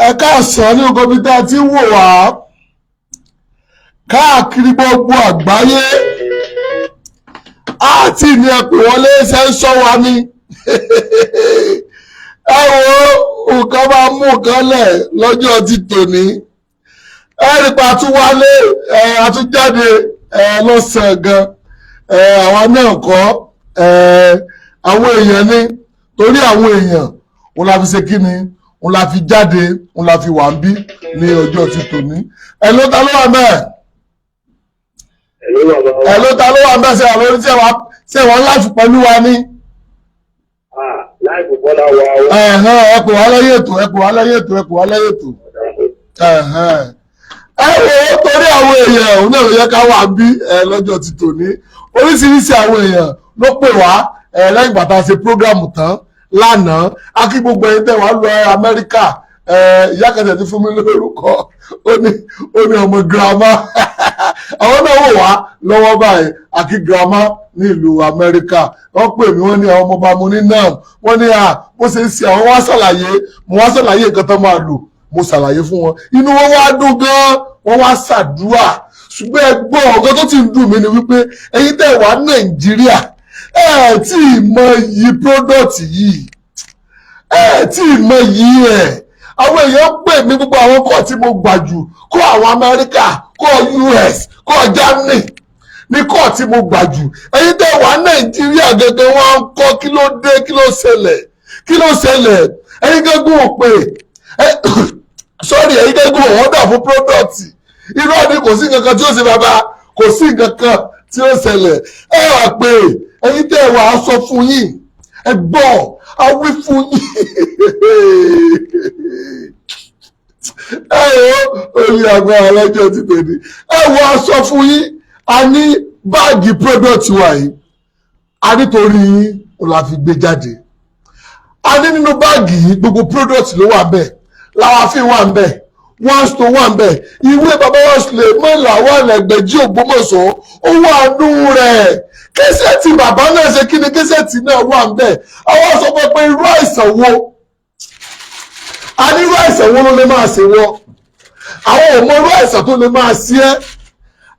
ẹ káàsán ní ogobi tá a ti ń wò wá káàkiri gbogbo àgbáyé àti ní ẹpè wọlé ṣe ń sọ wa ní ẹ wo nǹkan máa mú nǹkan lẹ̀ lọ́jọ́ ti tòní ẹ̀rí pa àtúwálé àtújáde lọ́sàn-án gan àwa náà kọ́ àwọn èèyàn ní torí àwọn èèyàn òun la fi ṣe kí ni òun la fi jáde òun la fi wà ń bí ní ọjọ́ ti tòní ẹ ló ta ló wà mẹ́ẹ̀ ẹ ló ta ló wà mẹ́ẹ̀ ṣe àwọn oníṣẹ́ wa ṣe wọ́n láìfù pẹ̀lú wa ní. láìpẹ́ bọ́lá wa o. ẹ pè wá lẹ́yìn ètò ẹ pè wá lẹ́yìn ètò ẹ pè wá lẹ́yìn ètò. ẹ wo torí àwọn èèyàn òun náà ló yẹ ká wà ń bí lọ́jọ́ ti tòní oríṣiríṣi àwọn èèyàn ló pè wá lẹ́yìn ìgbà tá a ṣe prógráàmù tán lánàá akí gbogbo ẹni tẹ́ wá lọ Amẹ́ríkà ìyá kẹsẹ̀ ti fún mi lórúkọ ó ní ọmọ girama àwọn náà wò wá lọ́wọ́ báyìí akí girama ní ìlú Amẹ́ríkà wọ́n pè mí wọ́n ní àwọn ọmọọba mo ní náà wọ́n ní bó ṣe ń ṣe àwọn mo wá ṣàlàyé nǹkan tó máa lò mo ṣàlàyé fún wọn inú wọn wá dùn gan wọ́n wá ṣàdúrà ṣùgbọ́n ẹgbọ́n ọ̀gá tó ti ń dùn mí ni wípé ẹ̀yin tẹ́ wà Nàìjíríà tí ì mọ iyì product yìí tí ì mọ iyì àwọn èèyàn pè mí gbogbo àwọn kọ́ tí mo gbà jù kọ́ àwọn Amẹ́ríkà kọ́ US kọ́ Germany ní kọ́ tí mo gbà jù ẹ̀yin tẹ́ wà Nàìjíríà gẹ́gẹ́ wọ́n ń kọ́ kí ló dé kí ló ṣẹlẹ̀ ẹ̀yin gẹ́gẹ́ wọ́n pè sorry ẹ̀yin gẹ́gẹ́ wọ́n dà fún product irọ́ ni kò sí nǹkan tí ó ṣe bàbá kò sí nǹkan tí ó ṣẹlẹ̀ wà pé ẹ̀yin tẹ́ wà á sọ fún yín ẹ gbọ́ a wí fún yín olè àgbà alájọ ti tẹ̀lé wà á sọ fún yín a ní báàgì product wa yìí a nítorí yín ó la fi gbé jáde a ní nínú báàgì yìí gbogbo product ló wà bẹ́ẹ̀ làwàfín wà bẹ́ẹ̀ wọ́n tó wà ń bẹ̀ ìwé bàbá wa Kilosele L'eto Egbeji Ogbomoso ó wà nú rẹ̀ kẹsẹ̀tì bàbá náà ṣe kí ni kẹsẹ̀tì náà wà ń bẹ̀ àwọn sọ pé irú àìsàn wo a ní irú àìsàn wo ló lè máa ṣe wọ́ àwọn ò mọ irú àìsàn tó lè máa ṣe ẹ́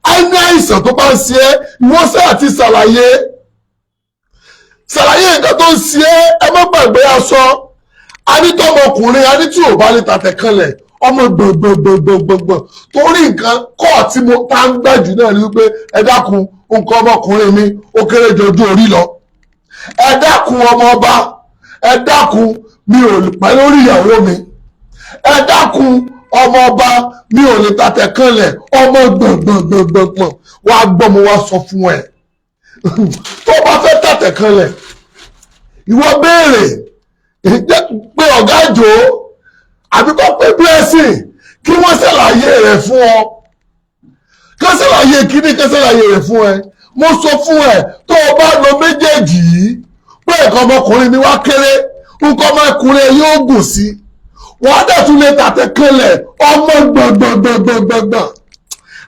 a ní àìsàn tó bá ń ṣe ẹ́ ìwọ́n sẹ́ àti ṣàlàyé nǹkan tó ń ṣe ẹ́ ẹ má gbàgbé aṣọ a ní tọmọkùnrin a ní tí ò bá lè tàtẹ̀ kanlẹ̀ ọmọ gbọ̀ngbọ̀ngbọ̀ngbọ̀ngbọ̀n torí nǹkan kọ́ tí mo ta ń gbàjù náà ni wípé ẹ dákun nǹkan ọmọkùnrin mi ó kéré jọjú orí lọ ẹ dákun ọmọ ọba ẹ dákun mi ò lè pẹ́ lórí ìyàwó mi ẹ dákun ọmọ ọba mi ò lè tàtẹ̀ kanlẹ̀ ọmọ gbọ̀ngbọ̀ngbọ̀ngbọ̀n wá gbọ́ mo wá sọ fún ẹ tó bá fẹ́ tàtẹ̀ kanlẹ̀ ìwọ béèrè pé ọ̀gá ìjò àbí kọ́ pé blessing kí wọ́n ṣàlàyé rẹ̀ fún ọ kí wọ́n ṣàlàyé kíní kí wọ́n ṣàlàyé rẹ̀ fún ẹ mo sọ fún ẹ tó o bá lo méjèèjì yìí pé nǹkan ọmọkùnrin mi wá kéré nǹkan ọmọkùnrin yóò gùn sí wọ́n á dẹ̀ tún lè tàtẹ̀ kanlẹ̀ ọmọ gbọ̀ngbọ̀ngbọ̀ngbọ̀ngbọ̀n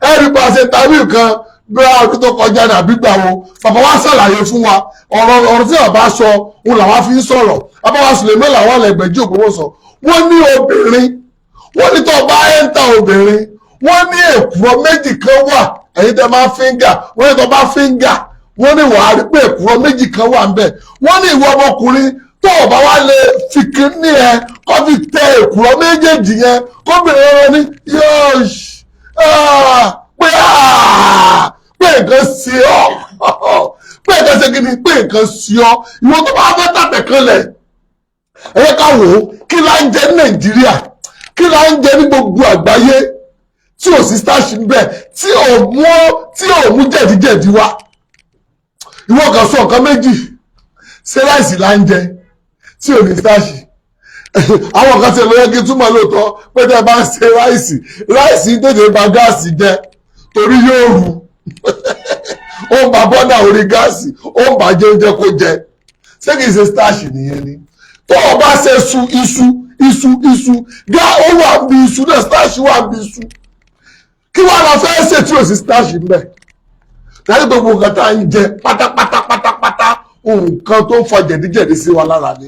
ẹ̀rí pa ṣe tàbí nǹkan bí ọdún tó kọjá ní àbígbà wo bàbá wa ṣàlàyé fún wa ọ̀rọ̀ tí bàbá sọ òun làwa fi ń sọ̀rọ̀ bàbá wa Kilosele L'eto Egbeji Ogbomoso wọ́n ní obìnrin wọ́n ní tó bá ẹ́ńtà obìnrin wọ́n ní èkùrọ́ méjì kan wà ẹ̀yin tẹ́ máa fíńgà wọ́n ní tó bá fíńgà wọ́n ní wàá rí pé èkùrọ́ méjì kan wà ńbẹ̀ wọ́n ní ìwọ ọmọkùnrin tó o bá wá lè fi kíní ẹ kó fi tẹ èkùrọ́ méjèèjì yẹn kóbìnrin wọn ní yóò pé nǹkan sí ọ pé nǹkan ṣe kí ni pé nǹkan sí ọ ìwọ tó bá fẹ́ tàtẹ̀ kanlẹ̀ ẹ ká wò ó kí la ń jẹ ní Nàìjíríà kí la ń jẹ ní gbogbo àgbáyé tí ò sí starch níbẹ̀ tí ò mú jẹ̀díjẹ̀dí wá ìwọ kan sọ nǹkan méjì ṣé ráìsì la ń jẹ tí ò ní starch àwọn kan ṣe lóye kí túmọ̀ lóòótọ́ pé tẹ́ bá ń ṣe ráìsì tètè bà gáàsì jẹ torí yóò rú ó ń bá bọ́dà orí gáàsì ó ń bá jẹ oúnjẹ kó jẹ ṣé kìí ṣe starch nìyẹn ni tó o bá ṣe iṣu gá ó wà bí iṣu náà starch wà bí iṣu kí wàá lọ fẹ́ ṣe tí o sì starch mbẹ láti gbogbo nǹkan tá à ń jẹ pátápátá nǹkan tó ń fa jẹ̀díjẹ̀dí sí wa lára ni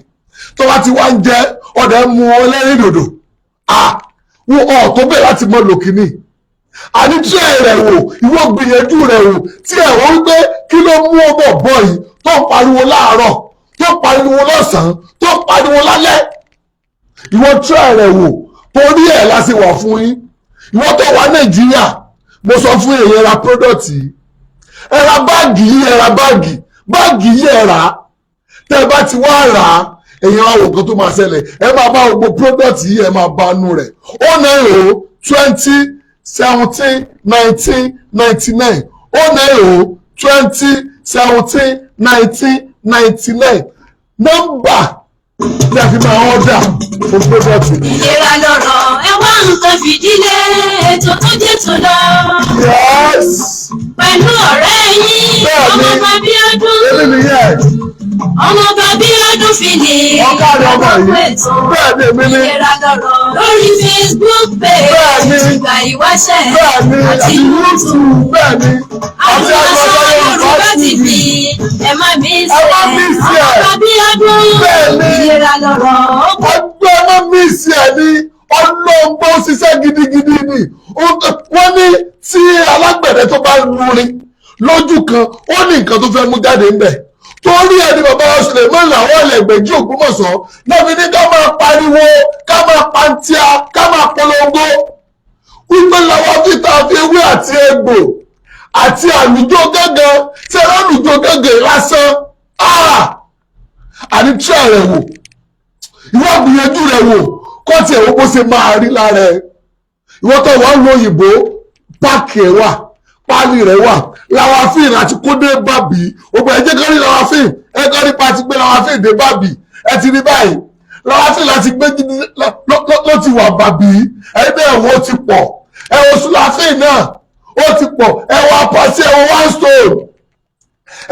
tó bá ti wá ń jẹ ọ̀dẹ̀ mu ẹlẹ́rìn dòdò wo ọ̀ tó bẹ̀ láti mọ lòkìní àní tí rẹ̀ wò ìwọ gbìyànjú rẹ̀ wò tí ẹ̀ wọ́n wípé kí ló mú ọmọ bọ̀ yìí tó ń pariwo láàárọ̀ tó ń pariwo lọ́sàn-án tó ń pariwo lálẹ́ ìwọ tí rẹ̀ wò torí ẹ̀ láti wà fún yín ìwọ tó wà Nàìjíríà mo sọ fún èèyàn ra product yìí ẹ ra báàgì yìí ẹ ra báàgì yìí ẹ rà á tẹ́ ẹ bá ti wá rà á èèyàn àwọn nǹkan tó máa ṣẹlẹ̀ ẹ máa bá gbogbo product yìí ẹ máa bá nú rẹ̀ ó náírà 20 17 19 99 ó náírà 20 17 19 99 nọ́mbà tí a fi máa ọ́dà fún product. Ìlera lọ̀rọ̀ ẹ wá nǹkan fìdílé ètò tó jẹ́ tó lọ. Yes. Pẹ̀lú ọ̀rẹ́ yín ọmọ bàbí ọdún. Èmi nìyẹn. Ọmọ bàbí ọdún fìdí. Ọ̀kadì ọmọ yìí. Bẹ́ẹ̀ni èmi ni. Ìlera lọ̀rọ̀ lórí Facebook page. Bẹ́ẹ̀ni. Ìgbà ìwáṣẹ̀. Bẹ́ẹ̀ni àti YouTube. Bẹ́ẹ̀ni. Àti aṣọ Yorùbá TV. Ẹ má mí sí ẹ̀. Ọmọ bàbí ọdún. Bẹ́ẹ̀ni. Ìlera lọ̀rọ̀. Ọgbẹ́ ọmọ mi sí ẹ̀ ní ọlọ́gbọ́n ṣiṣẹ́ gidigidi ni. Wọ́n ní tí alágbẹ̀dẹ tó bá lúrin lójú kan ó ní nǹkan tó fẹ́ mú jáde ńbẹ̀. Torí ẹni bàbá Suleiman làwọn Egbeji Ogbomoso lọ́bi ní ká máa pariwo ká máa pantia ká máa polongo wípé làwọn fìtà fi ewé àti egbò àti àlùjọ gángan tí ẹ̀rọ àlùjọ gángan lásán àní tí rẹ̀ wò ìwọ gbìyànjú rẹ̀ wò kọ́ tiẹ̀ wọ́n bó ṣe máa rí lára ẹ̀ ìwọ tó wà ń lo òyìnbó páàkì ẹ̀ wà páálí rẹ̀ wà làwàfíìn àti kódé bàbí ògbà ẹ̀jẹ̀ kan rí làwàfíìn ẹ̀ kan rí pati gbé làwàfíìn dé bàbí ẹ̀ ti rí báyìí làwàfíìn láti gbé ló ti wà bàbí ẹ̀ bẹ́ẹ̀ wọ́n ti pọ̀ ẹ̀ wọ́n sùlàfíìn náà ó ti pọ̀ ẹ̀ wọ́n apàṣẹ ẹ̀ wọ́n one stone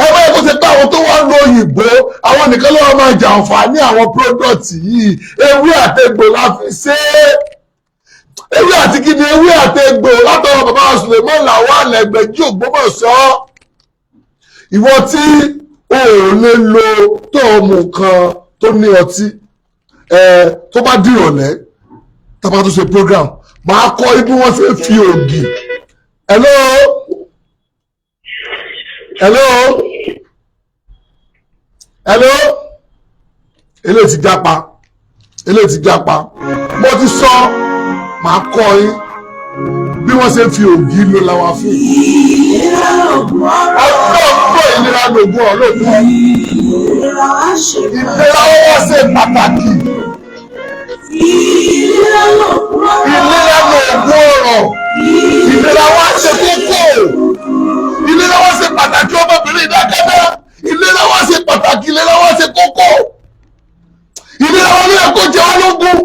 ẹ̀ wọ́n yẹ kó ṣe pé àwọn tó wà ń lo òyìnbó àwọn nìkan ló máa jàǹfààní àwọn product yìí ewé àtẹ̀gbò la fi ṣe é ewé àti kíni ewé àtẹ̀gbò látọwọ́ bàbá Suleiman làwọn Egbeji Ogbomoso ìwọ tí o ò lè lo tó ọmọ nǹkan tó ní ọtí tó bá dìrọ̀lẹ́ tàbá tó ṣe program máa kọ́ ibi wọ́n ṣe fi ògì hello hello hello eléyìí ti jápa mo ti sọ máa kọ́ yín bí wọ́n ṣe fi ògì lo làwọn fún ọlọ́pọ̀ ìlera lògùn ọlọ́pọ̀ ìlera wọ́n ṣe pàtàkì ìlera lògùn ọ̀rọ̀ ìlera wọ́n ṣe kókó ìlera wọ́n ṣe pàtàkì ọmọbìnrin ìdákẹ́dá ìlera wọ́n ṣe pàtàkì ìlera wọ́n ṣe kókó ìlera wọ́n ní ẹ̀kọ́ jẹ́ ológun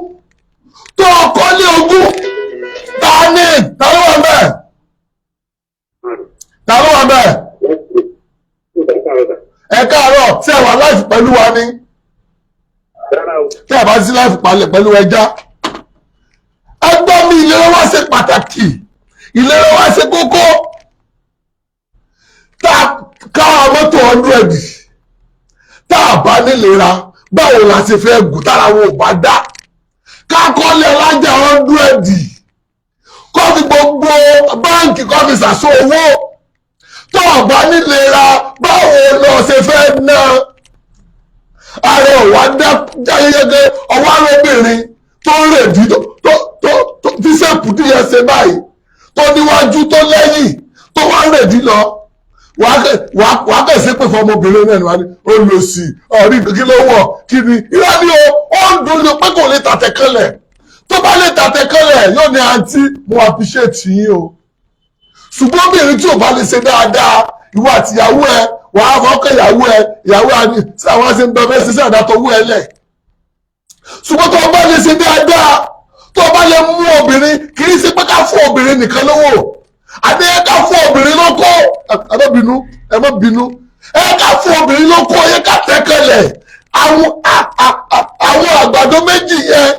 tó ọkọ ní ogún ta ló wà bẹ́ẹ̀ ẹ káàárọ̀ tí ẹ wà láìfù pẹ̀lú wa ní tí ẹ bá sí láìfù pẹ̀lú ẹja ẹgbẹ́ mi ìlera wa ṣe pàtàkì ìlera wa ṣe kókó tá a ká mọ́tò 100 tá a bá nílera báwo la ṣe fẹ́ gùn tára wọn ò bá dá kákọ́lé alájà 100 kọ́fí gbogbo báǹkì kọ́fí ṣàṣọ owó tó ọ̀bá nílera báwo lọ ṣe fẹ́ ná ààrẹ ọ̀wá jáyẹ́gẹ́ ọwọ́ arọ́bìnrin tó ń rèdí tó tí sẹ́pù díẹ̀ ṣe báyìí tó níwájú tó lẹ́yìn tó wá ń rèdí lọ wàá kẹsí pé fọmọbìnrin náà wà ní olùsì ọ̀rí kí ló wọ̀ kí ni ìrọ̀ ni ó ń dùn ní pé kò lè tàtẹ̀ kanlẹ̀ tó bá lè tàtẹ̀ kanlẹ̀ yóò ní àǹtí mo appreciate yín o ṣùgbọ́n obìnrin tí ò bá lè ṣe dáadáa ìwọ àti ìyàwó ẹ wàá fọ́kàn ìyàwó ẹ àní tí àwọn ṣe ń bẹ fẹ́ ṣiṣẹ́ àdàtọ̀ owó ẹ lẹ̀ ṣùgbọ́n tó bá lè ṣe dáadáa tó bá lè mú obìnrin kì í ṣe pé ká fún obìnrin nìkan lówó àti ẹ ká fún obìnrin lóko ẹ má bínú ẹ ká fún obìnrin lóko ẹ ká tẹ́kẹ̀lẹ̀ àwọn àgbàdo méjì yẹn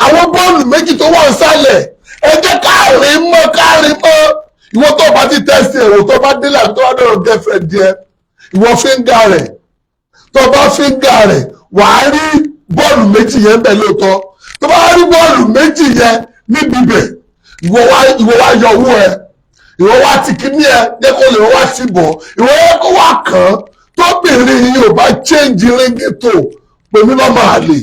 àwọn bọ́ọ̀lù méjì tó wà nísàlẹ̀ ẹ jẹ́ káàrin mọ́ ìwọ tó bá ti tẹ́sí ẹ̀rọ tó bá délẹ̀ tó bá dọ̀rọ̀ girlfriend yẹ ìwọ fíńgà rẹ̀ tó bá fíńgà rẹ̀ wàá rí bọ́ọ̀lù méjì yẹn bẹ̀ lóòótọ́ tó bá rí bọ́ọ̀lù méjì yẹn níbi ibẹ̀ ìwọ wá yọ owó ẹ ìwọ wá ti kíní ẹ jẹ́ kó lè wá sí bọ̀ ìwọ yẹ kó wá kàn án tóbìnrin yìí ò bá change ríngìtò pèmí lọ́mọ àlè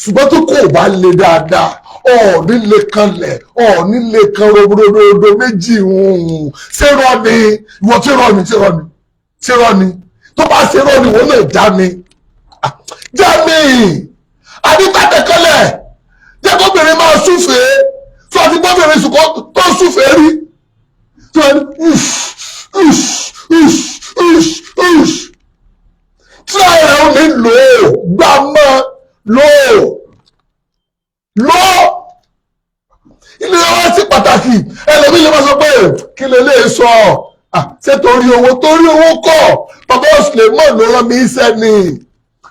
ṣùgbọ́n tó kò bá le dáadáa ọ̀ọ́ni lè kanlẹ̀ ọ̀ọ́ni lè kan robododo méjì ṣé rọ ni ìwọ tí rọ ni tó bá ṣe rọ ni wọ́n lè já mi adítàtẹ̀kọ́lẹ̀ jẹ́ kóbìnrin máa súfèé tó àti gbọ́bìnrin sùkọ́ tó súfèé rí tó ẹni tí ààrẹ ò ní lò ó gbà mọ́ lò ilé wa sí pàtàkì ẹlòmí lè máa sọ pé kí lè lè sọ ṣé torí owó kọ́ bàbá Suleiman ló rán mi iṣẹ́ ni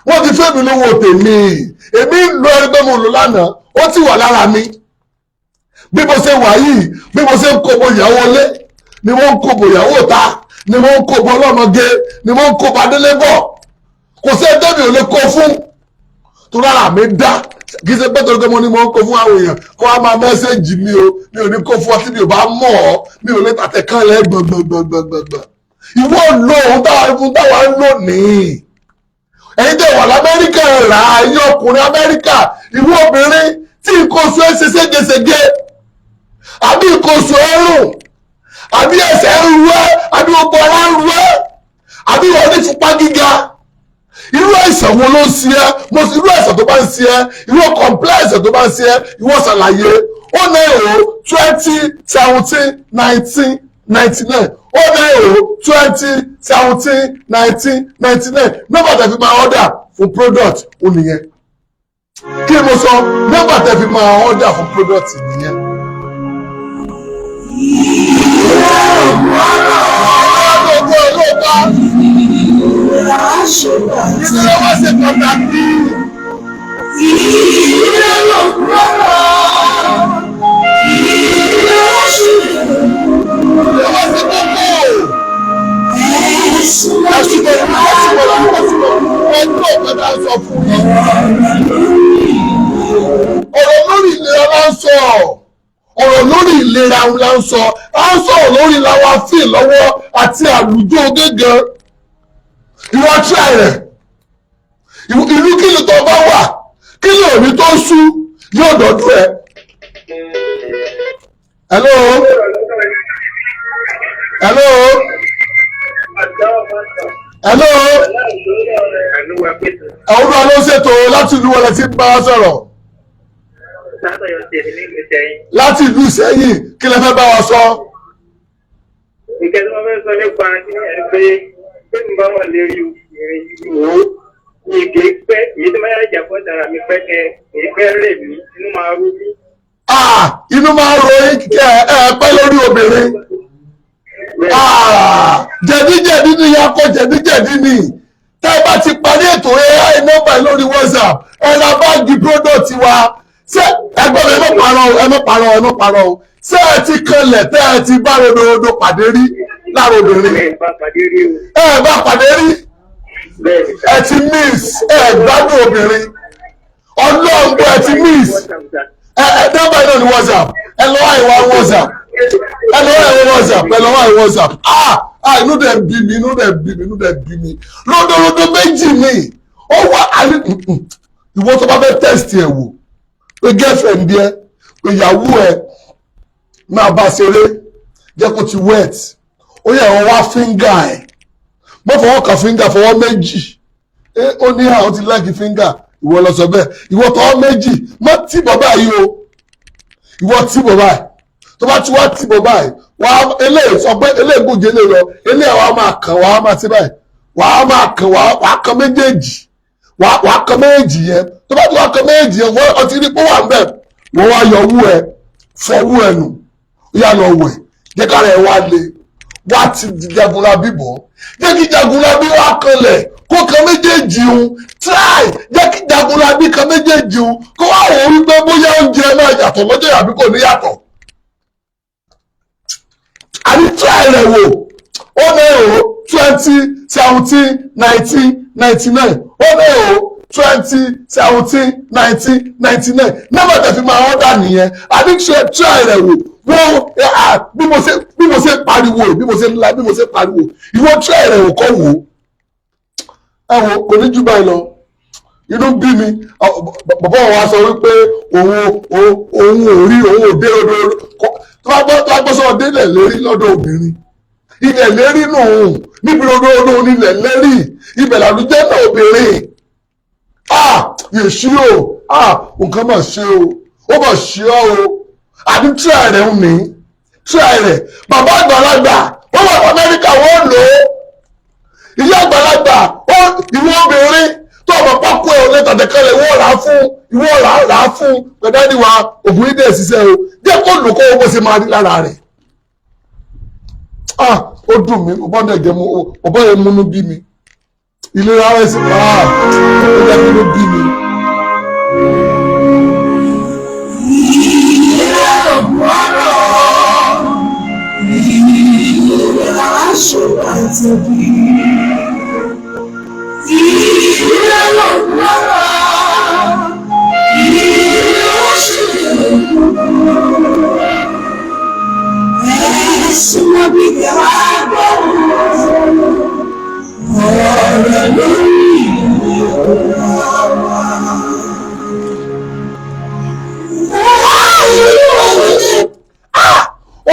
wọ́n ti fẹ́ mi lówó tèmi èmi ń lo ẹni pé mo lò lánàá ó ti wà lára mi bí mo ṣe wà yìí bí mo ṣe ń kóbo ìyàwó lé ni mo ń kóbo ìyàwó ta ni mo ń kóbo ọlọ́mọge ni mo ń kóbo adélébọ̀ kò sí ẹjọ́ mi ò lè kó fún tó lára mi dá kì í ṣe pé torí pé mo ní mo ń kó fún àwọn èèyàn kó wá máa mẹ́sẹ̀jì mi ò ní kó fún ọ tí mi ò bá mọ̀ ọ́ mi ò lè tàtẹ̀ kán lẹ́ gbọ̀ngbọ̀ngbọ̀ngbọ̀ngbọ̀ ìwọ lo ohun táwa ń lò nìyí ẹ̀yin tẹ́ wà lamẹ́ríkà rà ẹ̀yin ọkùnrin amẹ́ríkà ìwọ obìnrin tí ìkóso ẹ̀ ṣe ségesège àbí ìkóso ẹ̀rùn àbí ẹsẹ̀ ń ru ẹ́ àbí gbogbo ara ń ru ẹ́ àbí wọ́n ní fipá gíga irú àìsàn wo ló ń ṣe ẹ́ irú àìsàn tó bá ń ṣe ẹ́ irú kọ̀ǹpilẹ̀sì tó bá ń ṣe ẹ́ ìwọ ṣàlàyé 09020191999 09020171999 nọ́mbà tẹ́ fi máa order fún product ó nìyẹn kí ni mo sọ nọ́mbà tẹ́ fi máa order fún product nìyẹn. Ìdílé wá ṣe pàtàkì. Ìdílé ló gbọ́dọ̀. Ìdílé wá ṣe kókó. Ẹ̀sùn ẹ̀kọ́ ọ̀gbẹ́dá sọ fún mi. Ọ̀rọ̀ lórí ìlera la ń sọ. Ọ̀rọ̀ lórí ìlera la ń sọ. A ń sọ̀rọ̀ lórí làwọn afíì lọ́wọ́ àti àlùjọ gẹ́gẹ́. Ìwọ tíra rẹ̀ ìlú kílù tó bá wà kílù òní tó sú yóò dọ̀dú ẹ. Hello. Hello. Hello. Àwọn ọmọ ló ṣètò láti ìlú wọlé tí ń bá sọ̀rọ̀. Láti ìlú Ìṣẹ́yìn kí lẹ fẹ́ bá wa sọ. Ìkẹ́sí wọn fẹ́ sọ nípa ẹgbẹ́ pé mo bá wà lérí ìwò ìgé pẹ́ èyí tó máa yára jà fọ́ dára mi pẹ́ kẹ èyí pẹ́ rẹ̀ mí inú máa rú mí. Inú máa ro kẹ ẹ pẹ́ lórí obìnrin. Jẹ̀díjẹ̀dí ni yakọ jẹ̀díjẹ̀dí ni tẹ́ ẹ bá ti parí ètò AI nọ́mbà lórí WhatsApp ẹ ra báàgì product wa ṣé ẹgbọ́n mi ẹ má parọ́ o ṣé ẹ ti kanlẹ̀ tẹ́ ẹ ti bá rododo pàdé rí lára obìnrin. Ẹ bá pàdé rí ẹ ti miss ẹ gbádùn obìnrin ọlọ́ọ̀gbọ́ ẹ ti miss ẹ nọ́mbà náà ní WhatsApp ẹ lọ́wọ́ àìwá WhatsApp inú dẹ̀ bí mi lódòdó méjì ni ó wà ìwọ tó bá fẹ́ test ẹ̀ wò pé girlfriend yẹ pé ìyàwó ẹ máa bá ṣeré jẹ́ kó ti wet ó yẹ àwọn wá fíńgà ẹ̀ mọ́ fọwọ́ kan fíńgà fọwọ́ méjì ó ní àwọn ti láìkí fíńgà ìwọ lọ sọ bẹ́ẹ̀ ìwọ tọwọ́ méjì mọ́ tí bàbá yìí o ìwọ tí bàbá yìí tó bá ti wá tí bàbá yìí wà á eléyìí sọ pé eléyìí gòjè lè lọ eléyìí wàá máa kàn wàá máa ti báyìí wàá máa kàn wàá kan méjèèjì wàá kan méjèèjì yẹn tó bá ti wá kan méjèèjì yẹn wọ́n ọtí rí pé wà ń bẹ̀ wọ́n wá yọ owó ẹ fọwọ́ ẹ nù yà lọ wẹ̀ jẹ́ kára ẹ wá le wá ti Jagunlabi bọ̀ jẹ́ kí Jagunlabi wá kanlẹ̀ kó kan méjèèjì un try jẹ́ kí Jagunlabi kan méjèèjì un kó wá wò ó wípé bóyá oúnjẹ náà yàtọ̀ lọ́jọ́ àbí kò ní yàtọ̀ àbí try rẹ̀ wò ó ní o 2017-1999 ó ní o 2017 19 99 nọ́mbà tẹ̀ fi máa ọ́dà nìyẹn àbí try rẹ̀ wò wọ́n bí mo ṣe pariwo bí mo ṣe pariwo ìwọ try rẹ̀ wò kọ́ wò ẹ wò kò ní jù báyìí lọ inú bí mi bàbá wa sọ wípé òun ò rí òun ò dé odò tó bá gbọ́ sọ délẹ̀ lérí lọ́dọ̀ obìnrin ilẹ̀ lérí nù níbi odò onílẹ̀ lérí ibẹ̀ làlùjẹ́ náà obìnrin yèsí o nǹkan mà ṣe o ó mà ṣe ọ́ o àbí tíráì rẹ̀ ń ní tíráì rẹ̀ bàbá àgbàlagbà ó wà ní Amẹ́ríkà wọ́n lò ó ìyá àgbàlagbà ìwọ obìnrin tó ọmọ pákó ẹ̀ ọ̀lẹ́ tàdékẹ́lẹ̀ ìwọ rà á fún pẹ̀dáàdì wa ògùn ìdè ṣiṣẹ́ o jẹ́ kó lò kó owó ṣe máa rí lára rẹ̀ ó dùn mí ọ̀bọ̀ yẹn múnú bí mi ìlera rẹ̀ sì ó yẹ múnú bí mi.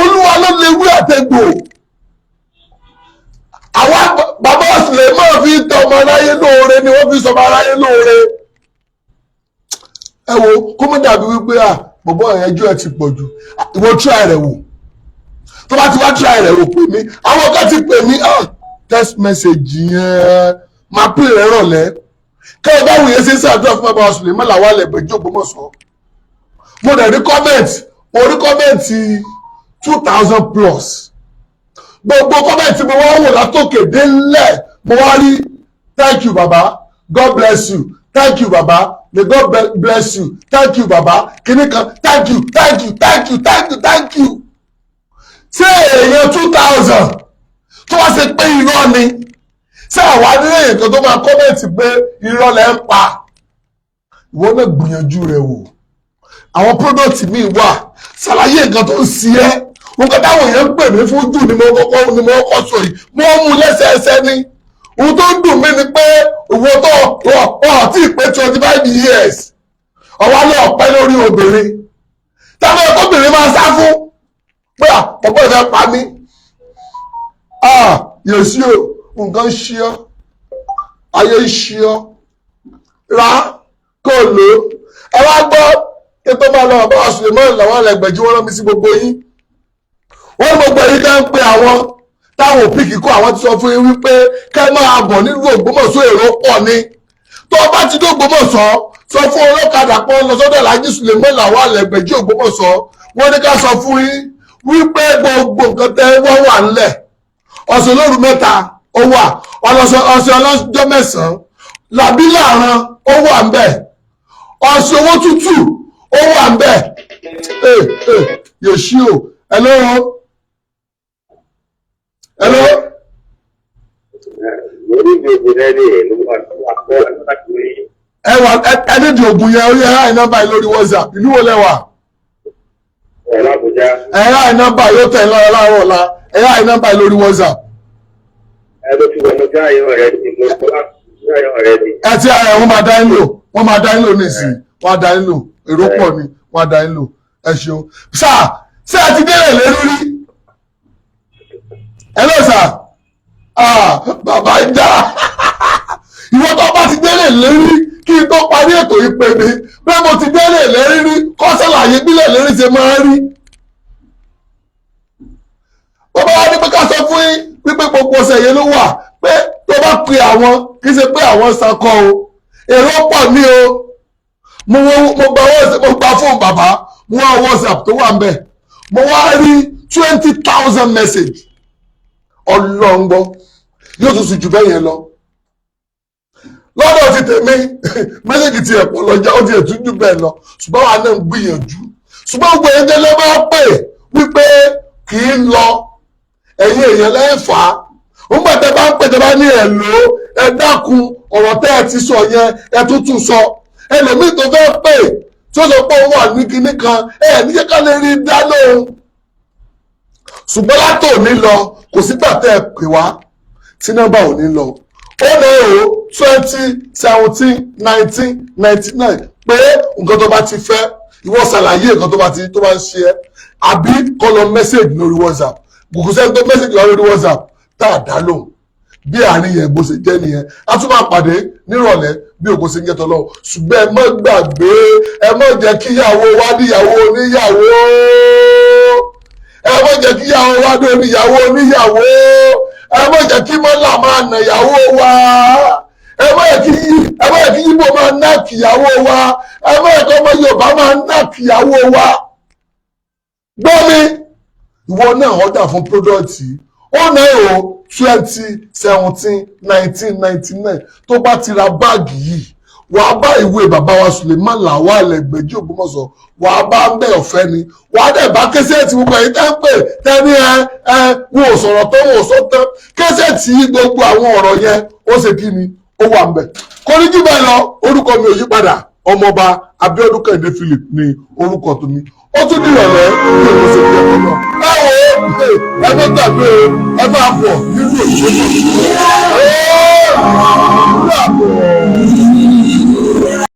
Olúwa ló lè wí àtẹ̀gbò àwọn bàbá ọ̀sùnlẹ̀ máa fi tọ ọmọ aráyé lóore ni wọ́n fi sọ ọmọ aráyé lóore ẹ wo kó mọ́ dàbí wípé bọ̀bọ̀ ẹjọ́ ẹ ti pọ̀ jù ìwọ try rẹ̀ wò tó bá ti wá try rẹ̀ wò pè mí àwọn kan ti pè mí text message yẹn máa pè rẹ̀ rọ̀lẹ́ kẹ́ẹ̀ báwo yẹn ṣe ń ṣàdúrà fún bàbá ọ̀sùnlẹ̀ mọ́ làwọn alẹ́ Ẹgbẹ́jí Ògbómọ̀ṣọ́ mo dẹ̀ rí kọ́mẹ̀ntì 2000 plus gbogbo kọ́mẹ̀ntì mo wá wò látòkè délẹ̀ mo wá rí thank you baba God bless you thank you baba may God bless you thank you baba kìnnì kan thank you ṣé èèyàn 2000 tó wá ṣe pé irọ́ ni ṣé àwa nílé èèyàn kan tó máa kọ́mẹ̀ntì pé irọ́ lẹ́ ń pa ìwọ náà gbìyànjú rẹ̀ wò àwọn product mi wà ṣàlàyé nǹkan tó ń ṣe ẹ́ nǹkan táwọn èèyàn ń pè mí fún jù ni mo kọ́kọ́ sọ yìí mo mú lẹ́sẹẹsẹ ni ohun tó ń dùn mí ni pé ìwọ tó tí ì pé 25 years ọwọ́ lé ọ̀pẹ lórí obìnrin táwọn ọkọ̀bìnrin máa sá fún pé ọ̀pọ̀ ìfẹ́ pa mí yèsí o nǹkan ṣí ọ ayé ṣí ọ rà kò lò ẹ wá gbọ́ ètò máa lọ bàbá Suleiman làwọn Ẹgbẹ́jí wọ́n rán mi sí gbogbo yín wọ́n gbogbo yín ká ń pe àwọn táwọn òpìkì kọ́ àwọn ti sọ fún yín wípé kẹ́ máa bọ̀ nílùú Ògbómọ̀ṣọ́ èrò pọ̀ ni tó bá ti dé Ògbómọ̀ṣọ́ sọ fún ọlọ́kadà pọ́n lọ sọ́dọ̀ Alhaji Suleiman làwọn Ẹgbẹ́jí Ògbómọ̀ṣọ́ wọ́n ní ká sọ fún yín wípé gbogbo nǹkan tẹ́ wọ́n wà ńlẹ̀ ọ̀sẹ̀ lóru mẹ́ta ó wà ọ̀sẹ̀ ọlọ́jọ́ mẹ́sàn-án làbí láàrán ó wà ń bẹ̀ ọ̀sẹ̀ owó tútù ó wà ń bẹ̀ yèsí o hello. ẹni di oògùn yẹn ó yẹ ẹ̀rọ nọ́mbà yìí lórí WhatsApp ìlú wo lẹ́wà. ẹ̀rọ nọ́mbà yóò tẹ̀ lọ́rọ̀ láàárọ̀ ọ̀la ẹ̀rọ nọ́mbà yìí lórí WhatsApp. ẹ ti ara ẹ̀ wọ́n máa dá yín lò nísìnyí wọ́n á dá yín lò èrò pọ̀ ni wọ́n á dá yín lò ẹ ṣeun sáà ṣé ẹ ti délé lérí rí hello sir bàbá ń jà ìwọ tó bá ti délé lérí kí n tó parí ètò ìpè mi pé mo ti délé lérí rí kọ́ sàlàyé bílẹ̀ lérí ṣe máa rí bàbá wa ní pé ká sọ fún yín wípé gbogbo ọ̀sẹ̀ yẹn ló wà pé tó bá pe àwọn kì í ṣe pé àwọn sakọ o èrò pọ̀ ní o mo gba fóònù bàbá mo wá WhatsApp tó wà ń bẹ̀ mo wá rí 20,000 message ọlọ́ngbọ́ yóò tún sì jù bẹ́ẹ̀ yẹn lọ lọ́dọ̀ ti tèmi mẹ́sẹ̀gì ti ẹ̀pọ̀ lọ́jà ó ti ẹ̀tún jù bẹ́ẹ̀ lọ ṣùgbọ́n wa náà ń gbìyànjú ṣùgbọ́n gbogbo ẹ̀jẹ̀ ló máa pè wípé kì í lọ ẹ̀yin èèyàn lẹ́fà á nígbà tẹ́ bá ń pè tẹ́ bá ní ẹ̀ lò ẹ dákun ọ̀rọ̀ tẹ́ ẹ ti sọ yẹn ẹ tún sọ ẹlòmíì tó fẹ́ pè tí ó sọ pé òun wà ní kinní kan ẹ ní ká lè rí dá lóhùn ṣùgbọ́n látò ní lọ kò sígbà tẹ́ ẹ pè wá tí nọ́mbà ò ní lọ ó lè o 2017-19-99 pé nǹkan tó bá ti fẹ́ ìwọ ṣàlàyé nǹkan tó bá ń ṣe ẹ́ àbí kọ́ lọ mẹ́sẹ̀gì lórí WhatsApp kò sẹ́ni tó mẹ́sẹ̀gì lórí WhatsApp tá a dá lóhùn bí àárín yẹn bó ṣe jẹ́ nìyẹn a tún máa pàdé nírọ̀lẹ́ bí òkú ṣe ń jẹ́ tọ́lọ́ ṣùgbọ́n ẹ má gbàgbé ẹ má jẹ́ kíyàwó wá níyàwó oníyàwó ẹ má jẹ́ kíyàwó wá níyàwó oníyàwó ẹ má jẹ́ kí mọ́là máa nà ìyàwó wa ẹ má jẹ́ kí yíbo máa ná kìyàwó wa ẹ má jẹ́ kí ọmọ Yorùbá máa ná kìyàwó wa gbọ́ mi ìwọ náà ọ̀dà fún pírọ́dọ̀tì ó náà o 2017-19-99 tó bá ti ra báàgì yìí wàá bá ìwé bàbá wa Suleiman Lawal Egbeji Ogbomoso wàá bá ń bẹ̀ ọ̀fẹ́ ni wàá dẹ̀ bá kẹ́sẹ̀tì gbogbo ẹ̀yìn tẹ́ ń pè tẹ́ni wọn ò sọ̀rọ̀ tó wọn ò sọ tán kẹ́sẹ̀tì gbogbo àwọn ọ̀rọ̀ yẹn ó ṣe kí ni ó wà ń bẹ̀ kò ní jù bẹ́ẹ̀ lọ orúkọ mi ò yí padà ọmọọba Abíọ́dún Kẹ́hìndé Philip ní orúkọ tó ní ó tún dìrọ̀lẹ́ bí èmi ṣe fi ẹ̀kọ́ náà báwo ẹ tó gbàgbé ẹ máa bọ̀ nínú òṣèlú.